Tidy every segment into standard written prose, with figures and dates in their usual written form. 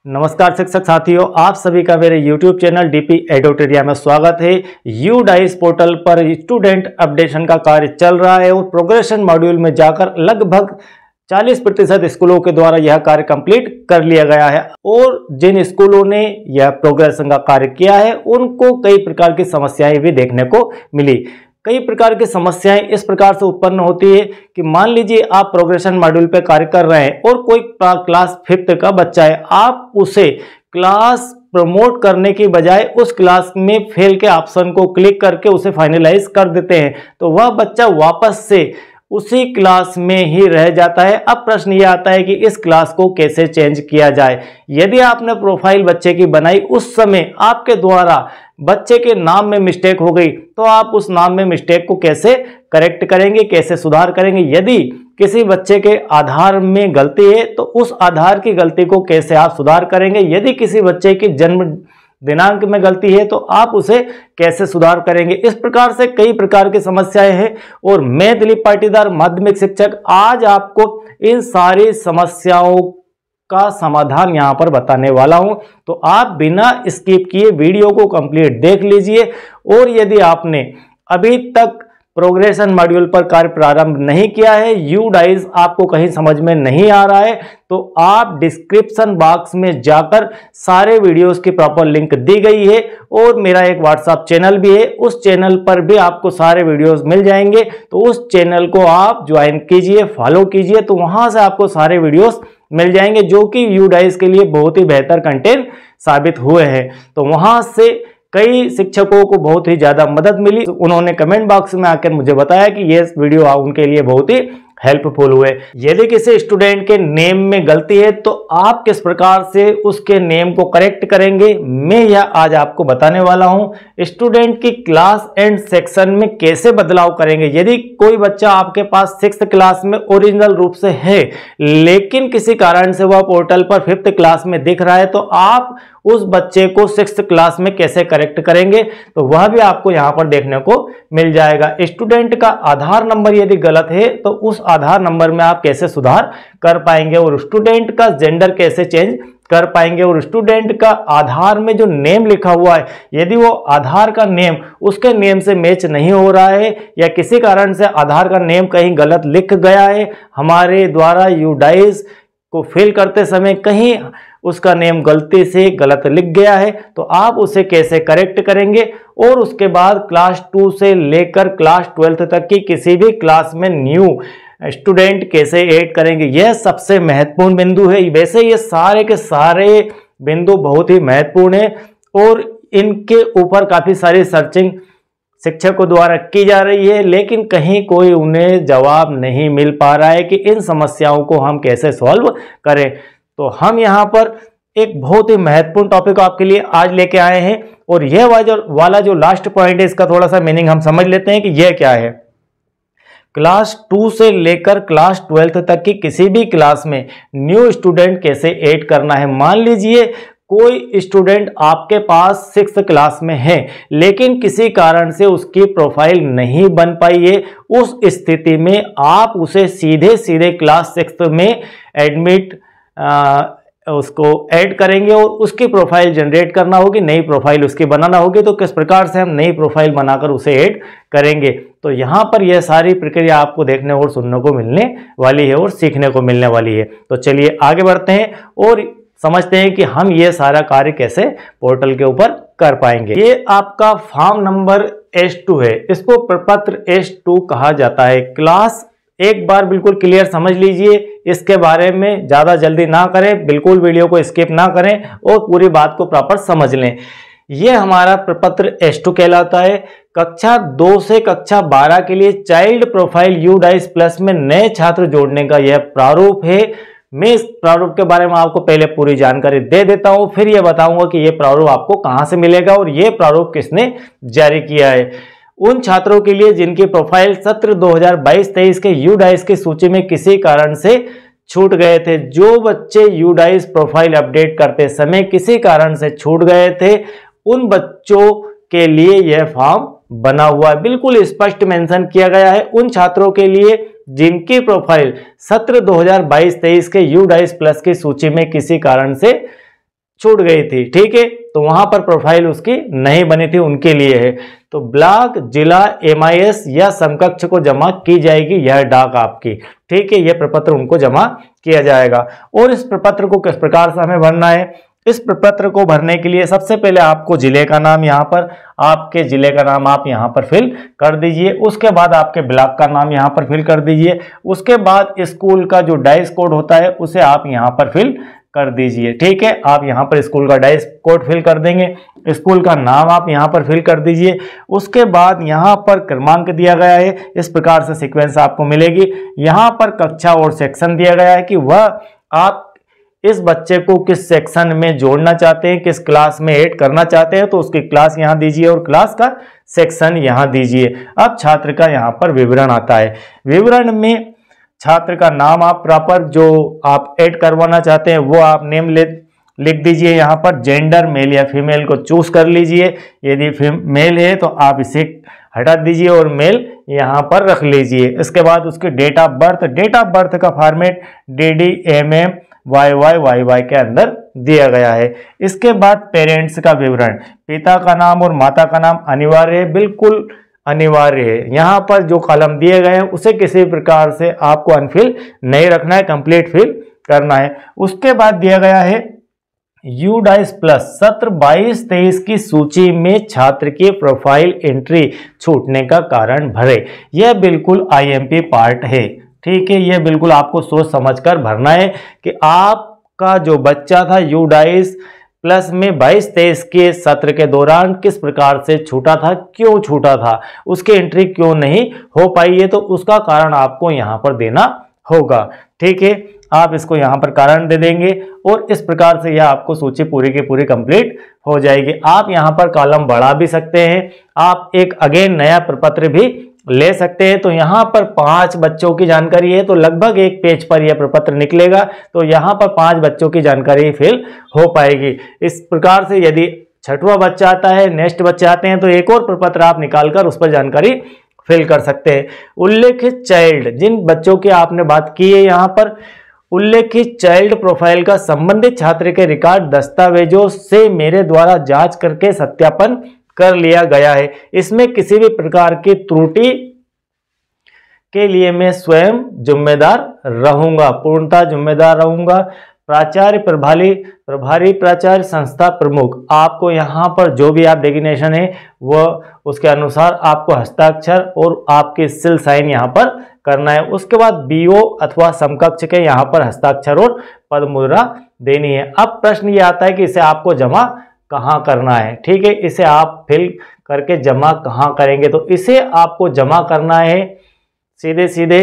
नमस्कार शिक्षक साथियों, आप सभी का मेरे YouTube चैनल डीपी एडोटेरिया में स्वागत है। UDICE पोर्टल पर स्टूडेंट अपडेशन का कार्य चल रहा है और प्रोग्रेशन मॉड्यूल में जाकर लगभग 40% स्कूलों के द्वारा यह कार्य कंप्लीट कर लिया गया है और जिन स्कूलों ने यह प्रोग्रेशन का कार्य किया है उनको कई प्रकार की समस्याएं भी देखने को मिली। कई प्रकार की समस्याएं इस प्रकार से उत्पन्न होती है कि मान लीजिए आप प्रोग्रेशन मॉड्यूल पे कार्य कर रहे हैं और कोई क्लास 5th का बच्चा है, आप उसे क्लास प्रमोट करने की बजाय उस क्लास में फेल के ऑप्शन को क्लिक करके उसे फाइनलाइज कर देते हैं, तो वह बच्चा वापस से उसी क्लास में ही रह जाता है। अब प्रश्न यह आता है कि इस क्लास को कैसे चेंज किया जाए। यदि आपने प्रोफाइल बच्चे की बनाई, उस समय आपके द्वारा बच्चे के नाम में मिस्टेक हो गई, तो आप उस नाम में मिस्टेक को कैसे करेक्ट करेंगे, कैसे सुधार करेंगे। यदि किसी बच्चे के आधार में गलती है तो उस आधार की गलती को कैसे आप सुधार करेंगे। यदि किसी बच्चे की जन्म दिनांक में गलती है तो आप उसे कैसे सुधार करेंगे। इस प्रकार से कई प्रकार की समस्याएं हैं और मैं दिलीप पाटीदार माध्यमिक शिक्षक आज आपको इन सारी समस्याओं का समाधान यहां पर बताने वाला हूं, तो आप बिना स्किप किए वीडियो को कंप्लीट देख लीजिए। और यदि आपने अभी तक प्रोग्रेशन मॉड्यूल पर कार्य प्रारंभ नहीं किया है, UDICE आपको कहीं समझ में नहीं आ रहा है, तो आप डिस्क्रिप्शन बॉक्स में जाकर सारे वीडियोस की प्रॉपर लिंक दी गई है और मेरा एक व्हाट्सएप चैनल भी है, उस चैनल पर भी आपको सारे वीडियोस मिल जाएंगे। तो उस चैनल को आप ज्वाइन कीजिए, फॉलो कीजिए, तो वहां से आपको सारे वीडियोस मिल जाएंगे जो कि UDICE के लिए बहुत ही बेहतर कंटेंट साबित हुए हैं। तो वहां से कई शिक्षकों को बहुत ही ज्यादा मदद मिली। उन्होंने कमेंट बॉक्स में आकर मुझे बताया कि ये वीडियो उनके लिए बहुत ही हेल्पफुल हुए। यदि किसी स्टूडेंट के नेम में गलती है तो आप किस प्रकार से उसके नेम को करेक्ट करेंगे, मैं यह आज आपको बताने वाला हूं। स्टूडेंट की क्लास एंड सेक्शन में कैसे बदलाव करेंगे। यदि कोई बच्चा आपके पास 6th क्लास में ओरिजिनल रूप से है लेकिन किसी कारण से वह पोर्टल पर 5th क्लास में दिख रहा है, तो आप उस बच्चे को 6th क्लास में कैसे करेक्ट करेंगे, तो वह भी आपको यहां पर देखने को मिल जाएगा। स्टूडेंट का आधार नंबर यदि गलत है तो उस आधार नंबर में आप कैसे सुधार कर पाएंगे और स्टूडेंट का जेंडर कैसे चेंज कर पाएंगे। और स्टूडेंट का आधार में जो नेम लिखा हुआ है, यदि वो आधार का नेम उसके नेम से मैच नहीं हो रहा है या किसी कारण से आधार का नेम कहीं गलत लिख गया है, हमारे द्वारा UDICE को फिल करते समय कहीं उसका नेम गलती से गलत लिख गया है, तो आप उसे कैसे करेक्ट करेंगे। और उसके बाद क्लास 2 से लेकर क्लास 12th तक की किसी भी क्लास में न्यू स्टूडेंट कैसे ऐड करेंगे, यह सबसे महत्वपूर्ण बिंदु है। वैसे ये सारे के सारे बिंदु बहुत ही महत्वपूर्ण है और इनके ऊपर काफी सारी सर्चिंग शिक्षकों द्वारा की जा रही है, लेकिन कहीं कोई उन्हें जवाब नहीं मिल पा रहा है कि इन समस्याओं को हम कैसे सॉल्व करें। तो हम यहाँ पर एक बहुत ही महत्वपूर्ण टॉपिक आपके लिए आज लेके आए हैं और यह वाला जो लास्ट पॉइंट है, इसका थोड़ा सा मीनिंग हम समझ लेते हैं कि यह क्या है। क्लास 2 से लेकर क्लास 12th तक की किसी भी क्लास में न्यू स्टूडेंट कैसे ऐड करना है। मान लीजिए कोई स्टूडेंट आपके पास 6th क्लास में है लेकिन किसी कारण से उसकी प्रोफाइल नहीं बन पाई है, उस स्थिति में आप उसे सीधे सीधे क्लास 6th में एडमिट उसको ऐड करेंगे और उसकी प्रोफाइल जनरेट करना होगी, नई प्रोफाइल उसकी बनाना होगी। तो किस प्रकार से हम नई प्रोफाइल बनाकर उसे ऐड करेंगे, तो यहाँ पर यह सारी प्रक्रिया आपको देखने और सुनने को मिलने वाली है और सीखने को मिलने वाली है। तो चलिए आगे बढ़ते हैं और समझते हैं कि हम ये सारा कार्य कैसे पोर्टल के ऊपर कर पाएंगे। ये आपका फॉर्म नंबर S2 है, इसको प्रपत्र S2 कहा जाता है। क्लास एक बार बिल्कुल क्लियर समझ लीजिए, इसके बारे में ज़्यादा जल्दी ना करें, बिल्कुल वीडियो को स्किप ना करें और पूरी बात को प्रॉपर समझ लें। यह हमारा प्रपत्र S2 कहलाता है। कक्षा 2 से कक्षा 12 के लिए चाइल्ड प्रोफाइल UDICE प्लस में नए छात्र जोड़ने का यह प्रारूप है। मैं इस प्रारूप के बारे में आपको पहले पूरी जानकारी दे देता हूं, फिर यह बताऊंगा कि यह प्रारूप आपको कहां से मिलेगा और यह प्रारूप किसने जारी किया है। उन छात्रों के लिए जिनकी प्रोफाइल सत्र 2022-23 के UDICE की सूची में किसी कारण से छूट गए थे, जो बच्चे UDICE प्रोफाइल अपडेट करते समय किसी कारण से छूट गए थे, उन बच्चों के लिए यह फॉर्म बना हुआ है। बिल्कुल स्पष्ट मेंशन किया गया है उन छात्रों के लिए जिनकी प्रोफाइल सत्र 2022-23 के UDICE प्लस की सूची में किसी कारण से छूट गई थी, ठीक है, तो वहां पर प्रोफाइल उसकी नहीं बनी थी, उनके लिए है। तो ब्लॉक, जिला, एमआईएस या समकक्ष को जमा की जाएगी यह डाक आपकी, ठीक है, यह प्रपत्र उनको जमा किया जाएगा। और इस प्रपत्र को किस प्रकार से हमें भरना है? इस प्रपत्र को भरने के लिए सबसे पहले आपको जिले का नाम यहाँ पर, आपके जिले का नाम आप यहाँ पर फिल कर दीजिए। उसके बाद आपके ब्लॉक का नाम यहाँ पर फिल कर दीजिए। उसके बाद स्कूल का जो डाइस कोड होता है उसे आप यहाँ पर फिल कर दीजिए, ठीक है। आप यहाँ पर स्कूल का डाइस कोड फिल कर देंगे, स्कूल का नाम आप यहाँ पर फिल कर दीजिए। उसके बाद यहाँ पर क्रमांक दिया गया है, इस प्रकार से सीक्वेंस आपको मिलेगी। यहाँ पर कक्षा और सेक्शन दिया गया है कि वह आप इस बच्चे को किस सेक्शन में जोड़ना चाहते हैं, किस क्लास में ऐड करना चाहते हैं, तो उसकी क्लास यहाँ दीजिए और क्लास का सेक्शन यहाँ दीजिए। अब छात्र का यहाँ पर विवरण आता है। विवरण में छात्र का नाम आप प्रॉपर जो आप ऐड करवाना चाहते हैं वो आप नेम लिख दीजिए। यहाँ पर जेंडर मेल या फीमेल को चूज कर लीजिए। यदि मेल है तो आप इसे हटा दीजिए और मेल यहाँ पर रख लीजिए। इसके बाद उसके डेट ऑफ बर्थ का फॉर्मेट DD MM YY के अंदर दिया गया है। इसके बाद पेरेंट्स का विवरण, पिता का नाम और माता का नाम अनिवार्य है, बिल्कुल अनिवार्य है। यहाँ पर जो कॉलम दिए गए हैं उसे किसी प्रकार से आपको अनफिल नहीं रखना है, कंप्लीट फिल करना है। उसके बाद दिया गया है UDAIS प्लस सत्र 22-23 की सूची में छात्र की प्रोफाइल एंट्री छूटने का कारण भरे। यह बिल्कुल IMP पार्ट है, ठीक है, यह बिल्कुल आपको सोच समझकर भरना है कि आपका जो बच्चा था UDAIS प्लस में 22-23 के सत्र के दौरान किस प्रकार से छूटा था, क्यों छूटा था, उसकी एंट्री क्यों नहीं हो पाई है, तो उसका कारण आपको यहाँ पर देना होगा, ठीक है। आप इसको यहाँ पर कारण दे देंगे और इस प्रकार से यह आपको सूची पूरी की पूरी कंप्लीट हो जाएगी। आप यहाँ पर कॉलम बढ़ा भी सकते हैं, आप एक अगेन नया प्रपत्र भी ले सकते हैं। तो यहाँ पर 5 बच्चों की जानकारी है, तो लगभग एक पेज पर यह प्रपत्र निकलेगा, तो यहाँ पर 5 बच्चों की जानकारी फिल हो पाएगी। इस प्रकार से यदि 6वां बच्चा आता है, नेक्स्ट बच्चे आते हैं, तो एक और प्रपत्र आप निकालकर उस पर जानकारी फिल कर सकते हैं। उल्लेखित चाइल्ड, जिन बच्चों की आपने बात की है, यहाँ पर उल्लेखित चाइल्ड प्रोफाइल का संबंधित छात्र के रिकॉर्ड दस्तावेजों से मेरे द्वारा जांच करके सत्यापन कर लिया गया है। इसमें किसी भी प्रकार की त्रुटि के लिए मैं स्वयं जिम्मेदार रहूंगा, पूर्णतः जिम्मेदार रहूंगा। प्राचार्य, प्रभारी प्राचार्य, संस्था प्रमुख, आपको यहाँ पर जो भी आप डेजिग्नेशन है वह उसके अनुसार आपको हस्ताक्षर और आपके सील साइन यहाँ पर करना है। उसके बाद BO अथवा समकक्ष के यहाँ पर हस्ताक्षर और पद मुद्रा देनी है। अब प्रश्न ये आता है कि इसे आपको जमा कहाँ करना है, ठीक है, इसे आप फिल करके जमा कहाँ करेंगे, तो इसे आपको जमा करना है सीधे सीधे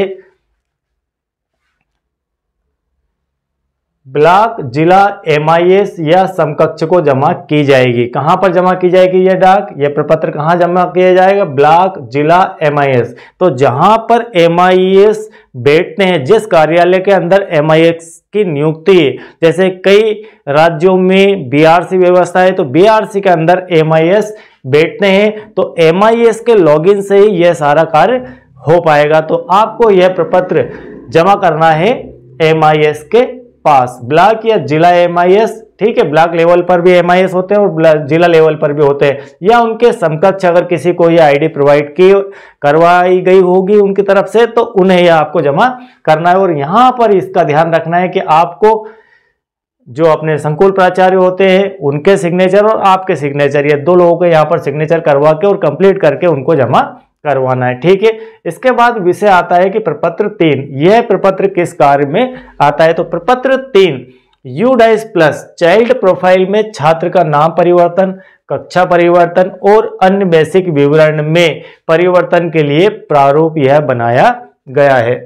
ब्लॉक, जिला, MIS या समकक्ष को जमा की जाएगी। कहां पर जमा की जाएगी यह डाक, यह प्रपत्र कहां जमा किया जाएगा? ब्लॉक, जिला, MIS। तो जहां पर MIS बैठते हैं, जिस कार्यालय के अंदर MIS की नियुक्ति है, जैसे कई राज्यों में BRC व्यवस्था है, तो BRC के अंदर MIS बैठते हैं, तो MIS के लॉगिन से ही यह सारा कार्य हो पाएगा। तो आपको यह प्रपत्र जमा करना है MIS के पास, ब्लॉक या जिला MIS, ठीक है, ब्लॉक लेवल पर भी MIS होते हैं और जिला लेवल पर भी होते हैं, या उनके समकक्ष अगर किसी को यह आईडी प्रोवाइड की करवाई गई होगी उनकी तरफ से, तो उन्हें यह आपको जमा करना है। और यहाँ पर इसका ध्यान रखना है कि आपको जो अपने संकुल प्राचार्य होते हैं उनके सिग्नेचर और आपके सिग्नेचर, ये 2 लोगों के यहाँ पर सिग्नेचर करवा के और कंप्लीट करके उनको जमा करवाना है, ठीक है। इसके बाद विषय आता है कि प्रपत्र 3, यह प्रपत्र किस कार्य में आता है? तो प्रपत्र 3 UDAIS प्लस चाइल्ड प्रोफाइल में छात्र का नाम परिवर्तन, कक्षा परिवर्तन और अन्य बेसिक विवरण में परिवर्तन के लिए प्रारूप यह बनाया गया है।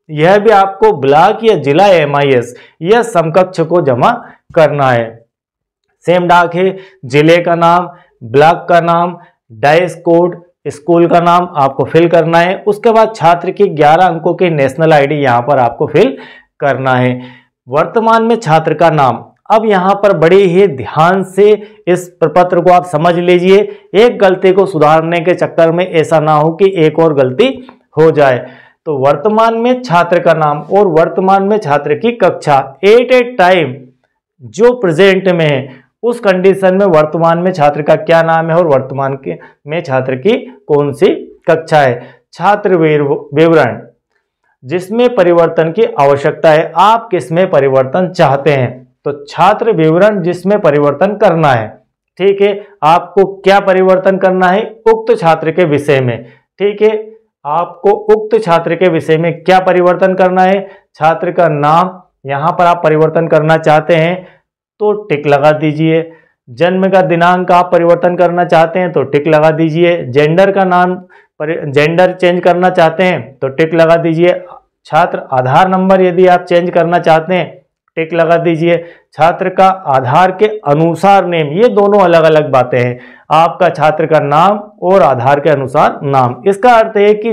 यह भी आपको ब्लॉक या जिला MIS या समकक्ष को जमा करना है। सेम डाक है, जिले का नाम, ब्लॉक का नाम, डाइस कोड, स्कूल का नाम आपको फिल करना है। उसके बाद छात्र की 11 अंकों की नेशनल आईडी यहाँ पर आपको फिल करना है। वर्तमान में छात्र का नाम, अब यहाँ पर बड़ी ही ध्यान से इस प्रपत्र को आप समझ लीजिए, एक गलती को सुधारने के चक्कर में ऐसा ना हो कि एक और गलती हो जाए। तो वर्तमान में छात्र का नाम और वर्तमान में छात्र की कक्षा एट ए टाइम जो प्रेजेंट में है उस कंडीशन में वर्तमान में छात्र का क्या नाम है और वर्तमान के में छात्र की कौन सी कक्षा है। छात्र विवरण जिसमें परिवर्तन की आवश्यकता है, आप किसमें परिवर्तन चाहते हैं, तो छात्र विवरण जिसमें परिवर्तन करना है। ठीक है, आपको क्या परिवर्तन करना है, उक्त छात्र के विषय में। ठीक है, आपको उक्त छात्र के विषय में क्या परिवर्तन करना है, छात्र का नाम यहां पर आप परिवर्तन करना चाहते हैं तो टिक लगा दीजिए। जन्म का दिनांक आप परिवर्तन करना चाहते हैं तो टिक लगा दीजिए। जेंडर का नाम जेंडर चेंज करना चाहते हैं तो टिक लगा दीजिए। छात्र आधार नंबर यदि आप चेंज करना चाहते हैं टिक लगा दीजिए। छात्र का आधार के अनुसार नेम, ये दोनों अलग अलग बातें हैं। आपका छात्र का नाम और आधार के अनुसार नाम, इसका अर्थ है कि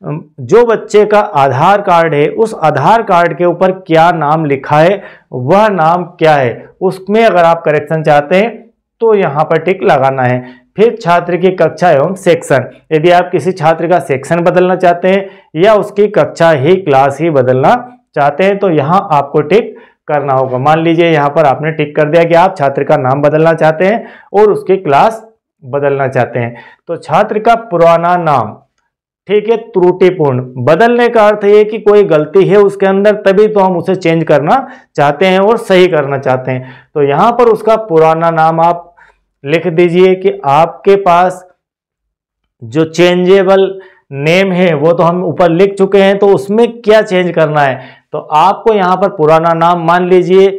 जो बच्चे का आधार कार्ड है उस आधार कार्ड के ऊपर क्या नाम लिखा है वह नाम क्या है, उसमें अगर आप करेक्शन चाहते हैं तो यहाँ पर टिक लगाना है। फिर छात्र की कक्षा एवं सेक्शन, यदि आप किसी छात्र का सेक्शन बदलना चाहते हैं या उसकी कक्षा ही क्लास ही बदलना चाहते हैं तो यहाँ आपको टिक करना होगा। मान लीजिए यहाँ पर आपने टिक कर दिया कि आप छात्र का नाम बदलना चाहते हैं और उसकी क्लास बदलना चाहते हैं। तो छात्र का पुराना नाम, ठीक है, त्रुटिपूर्ण, बदलने का अर्थ ये कि कोई गलती है उसके अंदर तभी तो हम उसे चेंज करना चाहते हैं और सही करना चाहते हैं। तो यहाँ पर उसका पुराना नाम आप लिख दीजिए कि आपके पास जो चेंजेबल नेम है वो तो हम ऊपर लिख चुके हैं, तो उसमें क्या चेंज करना है। तो आपको यहाँ पर पुराना नाम, मान लीजिए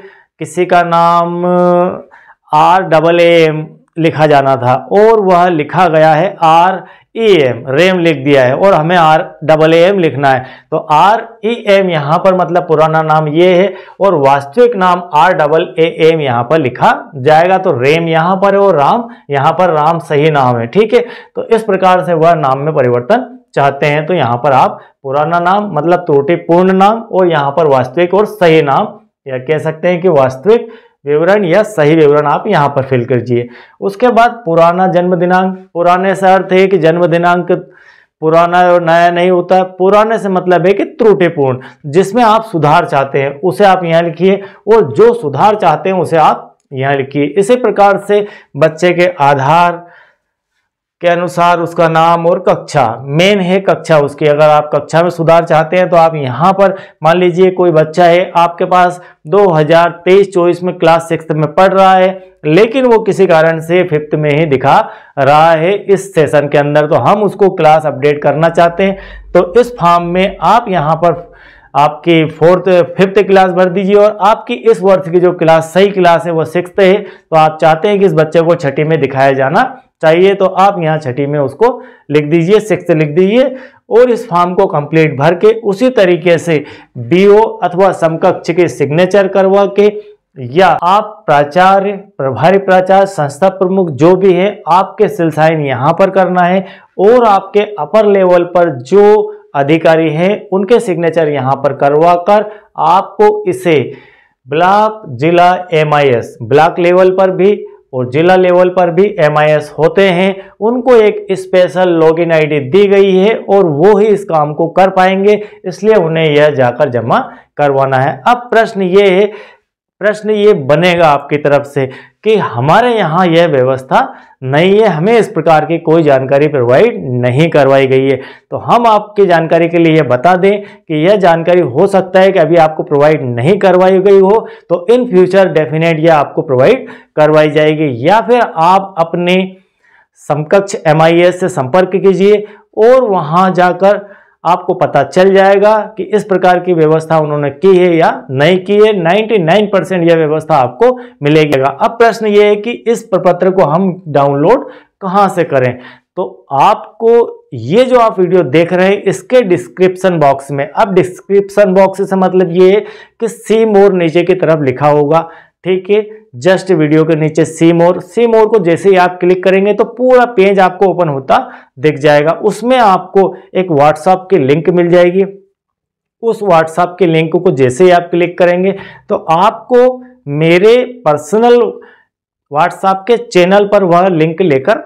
किसी का नाम RAAM लिखा जाना था और वह लिखा गया है REM, रेम लिख दिया है और हमें RAAM लिखना है। तो REM यहाँ पर मतलब पुराना नाम ये है और वास्तविक नाम RAAM यहाँ पर लिखा जाएगा। तो रेम यहाँ पर है और राम यहाँ पर, राम सही नाम है। ठीक है, तो इस प्रकार से वह नाम में परिवर्तन चाहते हैं तो यहाँ पर आप पुराना नाम मतलब त्रुटिपूर्ण नाम और यहाँ पर वास्तविक और सही नाम, या कह सकते हैं कि वास्तविक विवरण या सही विवरण आप यहाँ पर फिल कीजिए। उसके बाद पुराना जन्म दिनांक, पुराने से अर्थ है कि जन्म दिनांक पुराना और नया नहीं होता है। पुराने से मतलब है कि त्रुटिपूर्ण, जिसमें आप सुधार चाहते हैं उसे आप यहाँ लिखिए और जो सुधार चाहते हैं उसे आप यहाँ लिखिए। इसी प्रकार से बच्चे के आधार के अनुसार उसका नाम और कक्षा, मेन है कक्षा उसकी, अगर आप कक्षा में सुधार चाहते हैं तो आप यहाँ पर, मान लीजिए कोई बच्चा है आपके पास 2023-24 में क्लास 6 में पढ़ रहा है लेकिन वो किसी कारण से 5th में ही दिखा रहा है इस सेशन के अंदर, तो हम उसको क्लास अपडेट करना चाहते हैं। तो इस फॉर्म में आप यहाँ पर आपकी 5th क्लास भर दीजिए और आपकी इस वर्ष की जो क्लास सही क्लास है वो 6th है, तो आप चाहते हैं कि इस बच्चे को 6ठी में दिखाया जाना चाहिए तो आप यहाँ 6ठी में उसको लिख दीजिए, 6th लिख दीजिए और इस फॉर्म को कंप्लीट भर के उसी तरीके से BO अथवा समकक्ष के सिग्नेचर करवा के, या आप प्राचार्य, प्रभारी प्राचार्य, संस्था प्रमुख जो भी है आपके सील साइन यहाँ पर करना है और आपके अपर लेवल पर जो अधिकारी हैं उनके सिग्नेचर यहाँ पर करवा कर आपको इसे ब्लॉक, जिला, MIS, ब्लॉक लेवल पर भी और जिला लेवल पर भी MIS होते हैं, उनको एक स्पेशल लॉगिन आईडी दी गई है और वो ही इस काम को कर पाएंगे, इसलिए उन्हें यह जाकर जमा करवाना है। अब प्रश्न ये बनेगा आपकी तरफ से कि हमारे यहाँ यह व्यवस्था नहीं है, हमें इस प्रकार की कोई जानकारी प्रोवाइड नहीं करवाई गई है। तो हम आपकी जानकारी के लिए यह बता दें कि यह जानकारी हो सकता है कि अभी आपको प्रोवाइड नहीं करवाई गई हो, तो इन फ्यूचर डेफिनेट यह आपको प्रोवाइड करवाई जाएगी, या फिर आप अपने समकक्ष MIS से संपर्क कीजिए और वहां जाकर आपको पता चल जाएगा कि इस प्रकार की व्यवस्था उन्होंने की है या नहीं की है। 99% यह व्यवस्था आपको मिलेगी। अब प्रश्न ये है कि इस प्रपत्र को हम डाउनलोड कहां से करें, तो आपको ये जो आप वीडियो देख रहे हैं इसके डिस्क्रिप्शन बॉक्स में, अब डिस्क्रिप्शन बॉक्स से मतलब ये है कि सी मोर नीचे की तरफ लिखा होगा, ठीक है, जस्ट वीडियो के नीचे सी मोर को जैसे ही आप क्लिक करेंगे तो पूरा पेज आपको ओपन होता दिख जाएगा। उसमें आपको एक व्हाट्सएप की लिंक मिल जाएगी। उस व्हाट्सएप के लिंक को जैसे ही आप क्लिक करेंगे तो आपको मेरे पर्सनल व्हाट्सएप के चैनल पर वह लिंक लेकर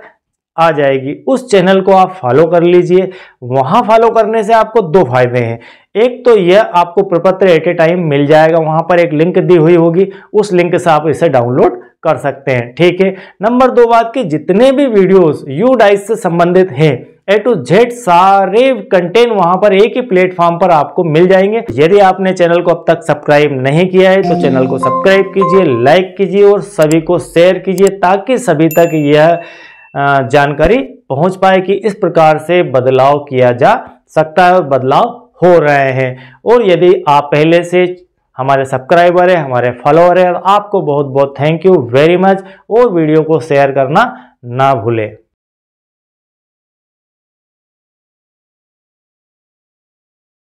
आ जाएगी। उस चैनल को आप फॉलो कर लीजिए। वहां फॉलो करने से आपको दो फायदे हैं। एक तो यह आपको प्रपत्र एट ए टाइम मिल जाएगा, वहां पर एक लिंक दी हुई होगी, उस लिंक से आप इसे डाउनलोड कर सकते हैं। ठीक है। नंबर 2 बात कि जितने भी वीडियोस यूडाइस से संबंधित हैं ए टू जेड सारे कंटेंट वहां पर एक ही प्लेटफॉर्म पर आपको मिल जाएंगे। यदि आपने चैनल को अब तक सब्सक्राइब नहीं किया है तो चैनल को सब्सक्राइब कीजिए, लाइक कीजिए और सभी को शेयर कीजिए ताकि सभी तक यह जानकारी पहुंच पाए कि इस प्रकार से बदलाव किया जा सकता है और बदलाव हो रहे हैं। और यदि आप पहले से हमारे सब्सक्राइबर है, हमारे फॉलोअर है, आपको बहुत बहुत थैंक यू वेरी मच और वीडियो को शेयर करना ना भूलें।